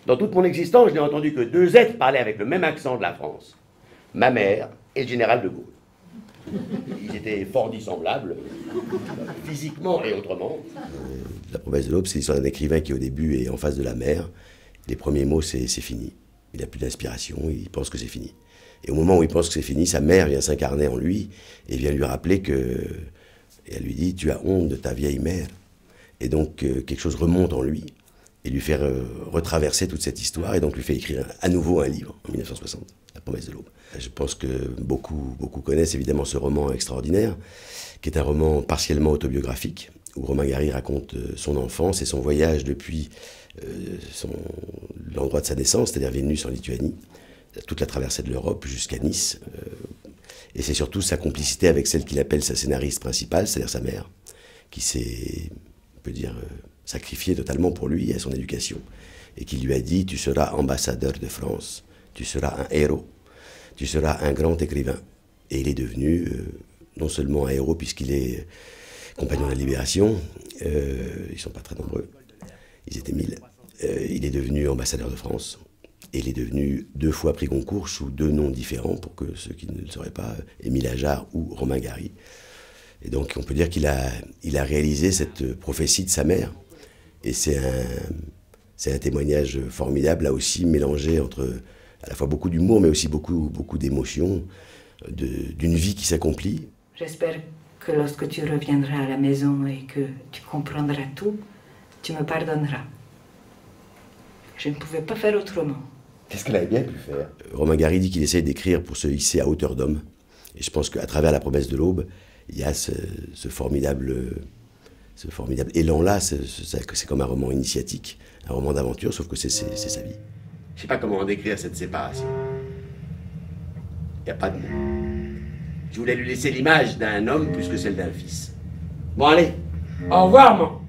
Dans toute mon existence, je n'ai entendu que deux êtres parler avec le même accent de la France. Ma mère et le général de Gaulle. Ils étaient fort dissemblables, physiquement et autrement. La promesse de l'aube, c'est l'histoire d'un écrivain qui au début est en face de la mer. Les premiers mots, c'est fini. Il n'a plus d'inspiration, il pense que c'est fini. Et au moment où il pense que c'est fini, sa mère vient s'incarner en lui et vient lui rappeler que... Et elle lui dit, tu as honte de ta vieille mère. Et donc quelque chose remonte en lui et lui fait retraverser toute cette histoire et donc lui fait écrire à nouveau un livre en 1960, La promesse de l'aube. Je pense que beaucoup connaissent évidemment ce roman extraordinaire, qui est un roman partiellement autobiographique, où Romain Gary raconte son enfance et son voyage depuis l'endroit de sa naissance, c'est-à-dire Vilnius en Lituanie, toute la traversée de l'Europe jusqu'à Nice. Et c'est surtout sa complicité avec celle qu'il appelle sa scénariste principale, c'est-à-dire sa mère, qui s'est, on peut dire, sacrifiée totalement pour lui et à son éducation, et qui lui a dit « Tu seras ambassadeur de France, tu seras un héros, tu seras un grand écrivain ». Et il est devenu non seulement un héros puisqu'il est compagnon de la Libération, ils ne sont pas très nombreux, ils étaient 1000, il est devenu ambassadeur de France. Et il est devenu 2 fois prix Goncourt sous 2 noms différents, pour que ceux qui ne le sauraient pas, Émile Ajar ou Romain Gary. Et donc on peut dire qu'il a réalisé cette prophétie de sa mère. Et c'est un témoignage formidable, là aussi mélangé entre à la fois beaucoup d'humour, mais aussi beaucoup d'émotions, d'une vie qui s'accomplit. J'espère que lorsque tu reviendras à la maison et que tu comprendras tout, tu me pardonneras. Je ne pouvais pas faire autrement. Qu'est-ce qu'elle avait bien pu faire? Romain Gary dit qu'il essaye d'écrire pour se hisser à hauteur d'homme. Et je pense qu'à travers La promesse de l'aube, il y a ce formidable élan-là. C'est comme un roman initiatique, un roman d'aventure, sauf que c'est sa vie. Je ne sais pas comment décrire cette séparation. Il n'y a pas de mots. Je voulais lui laisser l'image d'un homme plus que celle d'un fils. Bon, allez, au revoir, moi.